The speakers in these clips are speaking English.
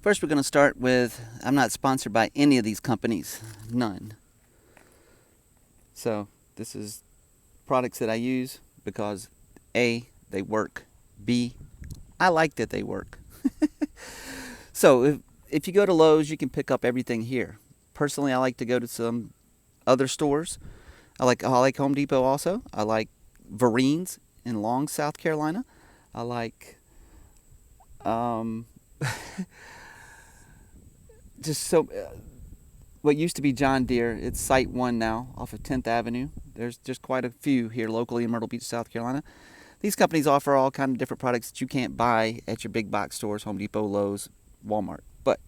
First, we're going to start with, I'm not sponsored by any of these companies, none. So this is products that I use because A, they work. B, I like that they work. So if you go to Lowe's, you can pick up everything here. Personally, I like to go to some other stores. I like Home Depot also. I like Vereen's in Long, South Carolina. I like just so what used to be John Deere. It's Site 1 now off of 10th Avenue. There's just quite a few here locally in Myrtle Beach, South Carolina. These companies offer all kind of different products that you can't buy at your big box stores, Home Depot, Lowe's, Walmart. But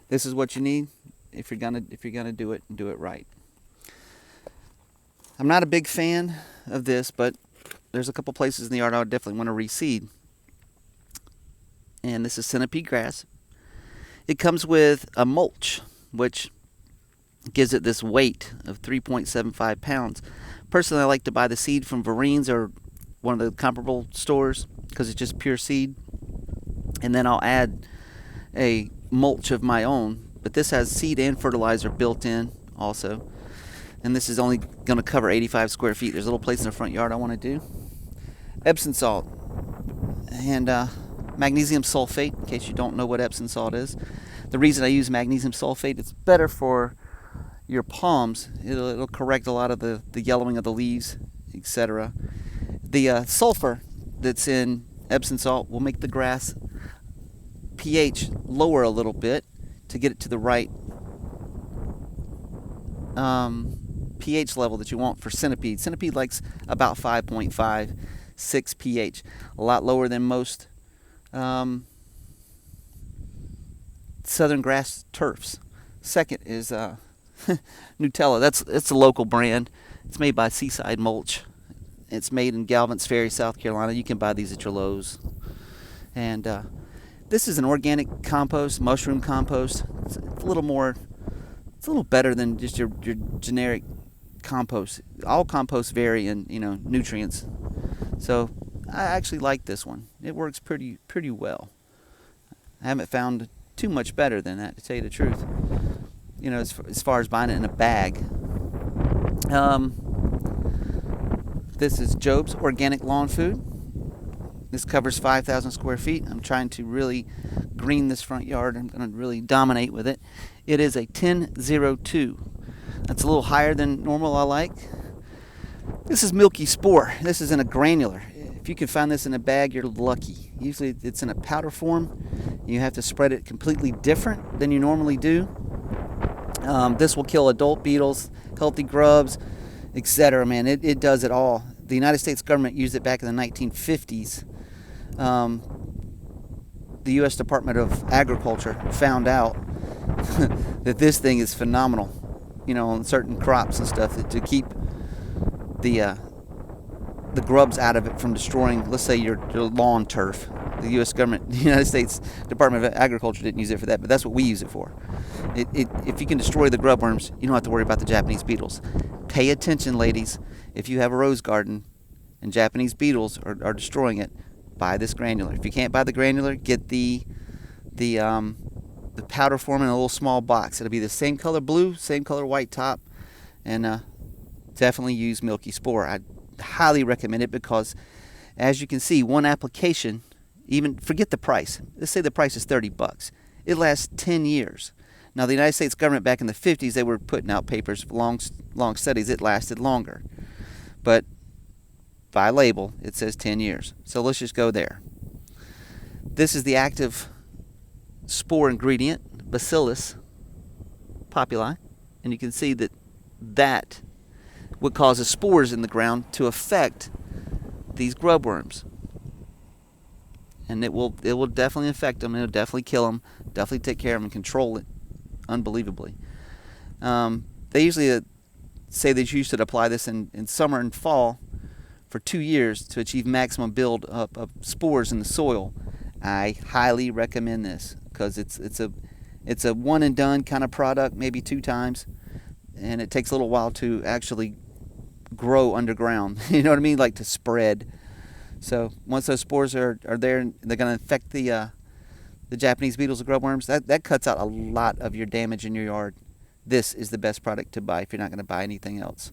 this is what you need if you're gonna do it and do it right. I'm not a big fan of this, but there's a couple places in the yard I would definitely want to reseed. And this is centipede grass. It comes with a mulch, which gives it this weight of 3.75 pounds. Personally, I like to buy the seed from Vereen's or one of the comparable stores because it's just pure seed. And then I'll add a mulch of my own. But this has seed and fertilizer built in also. And this is only going to cover 85 square feet. There's a little place in the front yard I want to do. Epsom salt and magnesium sulfate, in case you don't know what Epsom salt is. The reason I use magnesium sulfate, it's better for your palms. It'll correct a lot of the yellowing of the leaves, etc. The sulfur that's in Epsom salt will make the grass pH lower a little bit to get it to the right pH level that you want for centipede. Centipede likes about 5.5, 6 pH, a lot lower than most southern grass turfs. Second is Nutella. It's a local brand. It's made by Seaside Mulch. It's made in Galvins Ferry, South Carolina. You can buy these at your Lowe's. And this is an organic compost, mushroom compost. It's a little better than just your generic compost. All composts vary in nutrients. So I actually like this one. It works pretty well. I haven't found too much better than that, to tell you the truth. As far as buying it in a bag. This is Job's Organic Lawn Food. This covers 5,000 square feet. I'm trying to really green this front yard. I'm going to really dominate with it. It is a 1002. That's a little higher than normal, I like. This is Milky Spore. This is in a granular. If you can find this in a bag, you're lucky. Usually it's in a powder form. You have to spread it completely different than you normally do. This will kill adult beetles, healthy grubs, etc. Man, it does it all. The United States government used it back in the 1950s. The U.S. Department of Agriculture found out that this thing is phenomenal, on certain crops and stuff, to keep the grubs out of it from destroying, let's say, your lawn turf. The U.S. government, the United States Department of Agriculture didn't use it for that, but that's what we use it for. If you can destroy the grub worms, you don't have to worry about the Japanese beetles. Pay attention, ladies. If you have a rose garden and Japanese beetles are destroying it, buy this granular. If you can't buy the granular, get the powder form in a little small box. It'll be the same color blue, same color white top, and definitely use Milky Spore. I highly recommend it because, as you can see, one application, even forget the price. Let's say the price is $30. It lasts 10 years. Now, the United States government back in the 50s, they were putting out papers for long studies. It lasted longer. But by label, it says 10 years. So let's just go there. This is the active spore ingredient, Bacillus populi. And you can see that what causes spores in the ground to affect these grub worms. And it will definitely affect them. It'll definitely kill them. Definitely take care of them and control it unbelievably. They usually say that you should apply this in summer and fall for 2 years to achieve maximum build up of spores in the soil. I highly recommend this because it's a one and done kind of product, maybe 2 times, and it takes a little while to actually grow underground. You know what I mean? Like to spread. So once those spores are there, they're going to infect the the Japanese beetles, the grub worms, that cuts out a lot of your damage in your yard. This is the best product to buy if you're not going to buy anything else.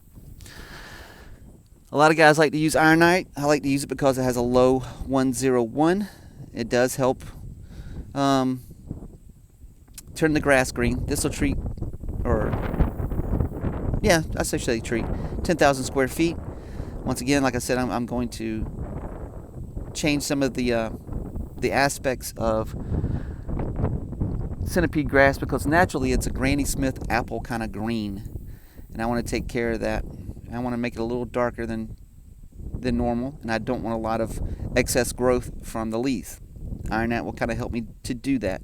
A lot of guys like to use ironite. I like to use it because it has a low 101. It does help turn the grass green. This will treat, or yeah, I say treat 10,000 square feet. Once again, like I said, I'm going to change some of the aspects of centipede grass because naturally it's a Granny Smith apple kind of green, and I want to take care of that. I want to make it a little darker than normal, and I don't want a lot of excess growth from the leaves. Ironite will kind of help me to do that.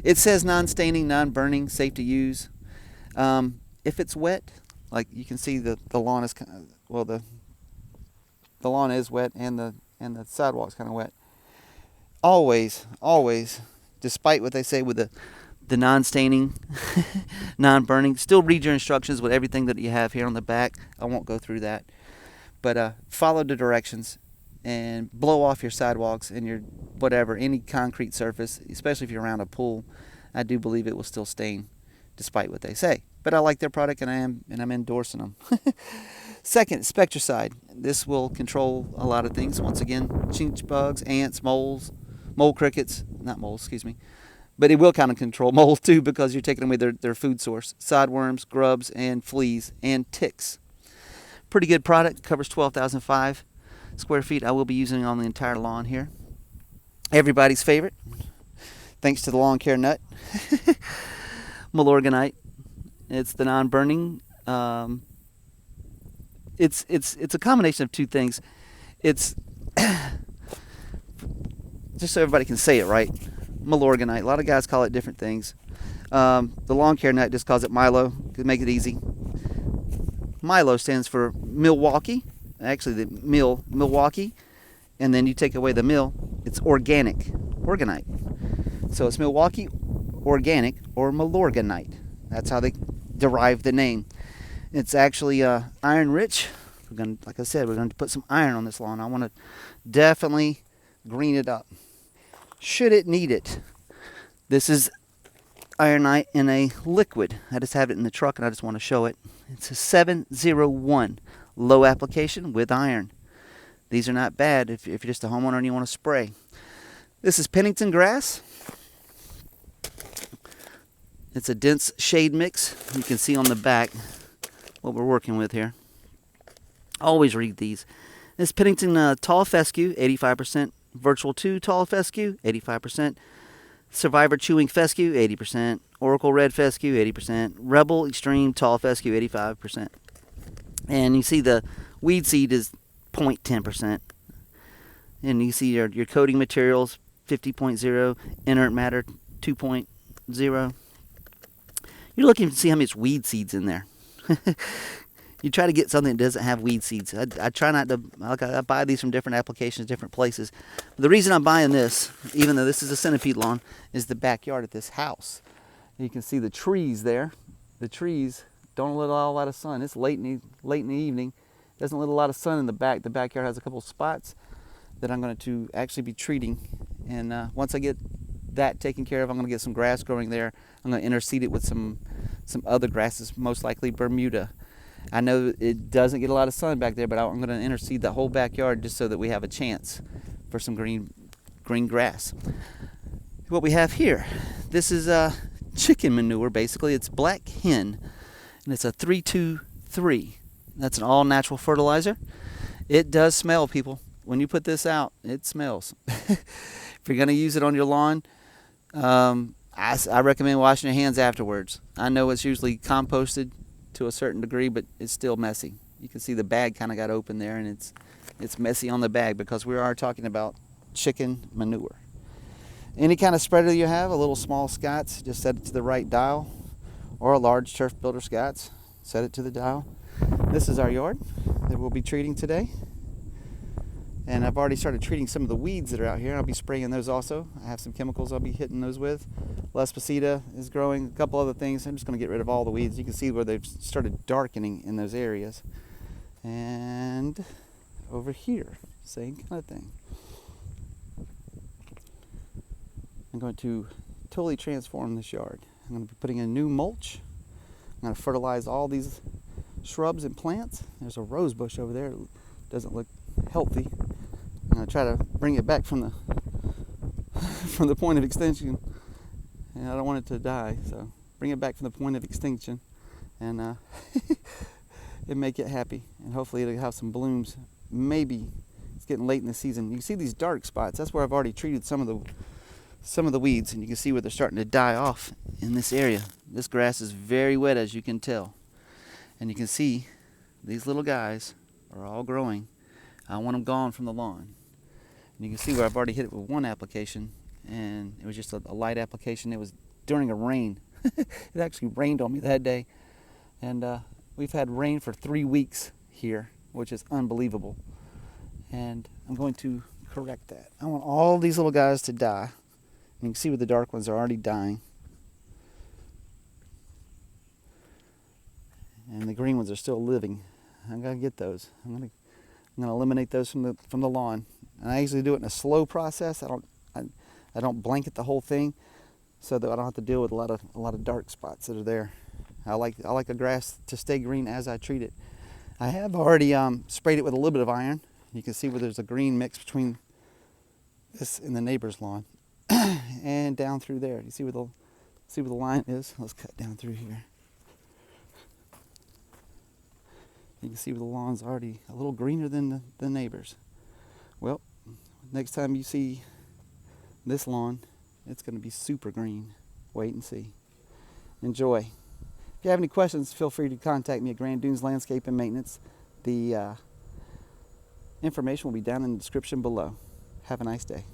It says non-staining, non-burning, safe to use. If it's wet, like you can see the lawn is kind of, well, the lawn is wet and the sidewalk's kind of wet. Always, despite what they say with the non-staining, non-burning, still read your instructions with everything that you have here on the back. I won't go through that. But follow the directions and blow off your sidewalks and your whatever, any concrete surface, especially if you're around a pool. I do believe it will still stain despite what they say. But I like their product and I'm endorsing them. Second, Spectricide. This will control a lot of things. Once again, chinch bugs, ants, moles, mole crickets, not moles, excuse me. But it will kind of control moles too because you're taking away their food source. Sideworms, grubs, and fleas, and ticks. Pretty good product. Covers 12,005 square feet. I will be using it on the entire lawn here. Everybody's favorite. Thanks to the Lawn Care nut. Milorganite. It's the non-burning. It's a combination of two things. It's just so everybody can say it right. Milorganite. A lot of guys call it different things. The Lawn Care nut just calls it Milo to make it easy. Milo stands for Milwaukee. Actually, the Milwaukee, and then you take away the mill, it's organite. So it's Milwaukee Organic or Milorganite. That's how they derive the name. It's actually iron rich. Like I said, we're going to put some iron on this lawn. I want to definitely green it up. Should it need it? This is ironite in a liquid. I just have it in the truck and I just want to show it. It's a 701 low application with iron. These are not bad if you're just a homeowner and you want to spray. This is Pennington grass. It's a dense shade mix. You can see on the back what we're working with here. Always read these. This Pennington tall fescue, 85%. Virtual 2 tall fescue, 85%. Survivor chewing fescue, 80%. Oracle red fescue, 80%. Rebel extreme tall fescue, 85%. And you see the weed seed is 0.10%. And you see your coating materials, 50.0. Inert matter, 2.0. You're looking to see how much weed seeds in there. You try to get something that doesn't have weed seeds. I try not to. I buy these from different applications, different places. The reason I'm buying this, even though this is a centipede lawn, is the backyard at this house. You can see the trees there. The trees don't let a lot of sun. It's late in the evening. Doesn't let a lot of sun in the back. The backyard has a couple spots that I'm going to actually be treating. And once I get that taken care of, I'm going to get some grass growing there. I'm going to interseed it with some other grasses, most likely Bermuda. I know it doesn't get a lot of sun back there, but I'm going to interseed the whole backyard just so that we have a chance for some green grass. What we have here, this is chicken manure, basically. It's black hen, and it's a 323. That's an all-natural fertilizer. It does smell, people. When you put this out, it smells. If you're going to use it on your lawn, I recommend washing your hands afterwards. I know it's usually composted to a certain degree, but it's still messy. You can see the bag kind of got open there, and it's messy on the bag because we are talking about chicken manure. Any kind of spreader you have, a little small Scott's, just set it to the right dial, or a large Turf Builder Scott's, set it to the dial. This is our yard that we'll be treating today. And I've already started treating some of the weeds that are out here. I'll be spraying those also. I have some chemicals I'll be hitting those with. Lespacita is growing, a couple other things. I'm just going to get rid of all the weeds. You can see where they've started darkening in those areas. And over here, same kind of thing. I'm going to totally transform this yard. I'm going to be putting in new mulch. I'm going to fertilize all these shrubs and plants. There's a rose bush over there. It doesn't look healthy. I'm going to try to bring it back from the from the point of extinction. And I don't want it to die, so bring it back from the point of extinction and and make it happy. And hopefully it'll have some blooms. Maybe it's getting late in the season. You can see these dark spots. That's where I've already treated some of the weeds, and you can see where they're starting to die off in this area. This grass is very wet, as you can tell. And you can see these little guys are all growing. I want them gone from the lawn. And you can see where I've already hit it with one application, and it was just a light application. It was during a rain. It actually rained on me that day. And we've had rain for 3 weeks here, which is unbelievable. And I'm going to correct that. I want all these little guys to die. You can see where the dark ones are already dying. And the green ones are still living. I'm gonna get those. I'm gonna eliminate those from the lawn. And I usually do it in a slow process. I don't blanket the whole thing, so that I don't have to deal with a lot of dark spots that are there. I like the grass to stay green as I treat it. I have already sprayed it with a little bit of iron. You can see where there's a green mix between this and the neighbor's lawn, and down through there. You see where the line is? Let's cut down through here. You can see where the lawn's already a little greener than the neighbor's. Well, next time you see this lawn, it's going to be super green. Wait and see. Enjoy. If you have any questions, feel free to contact me at Grand Dunes Landscape and Maintenance. The information will be down in the description below. Have a nice day.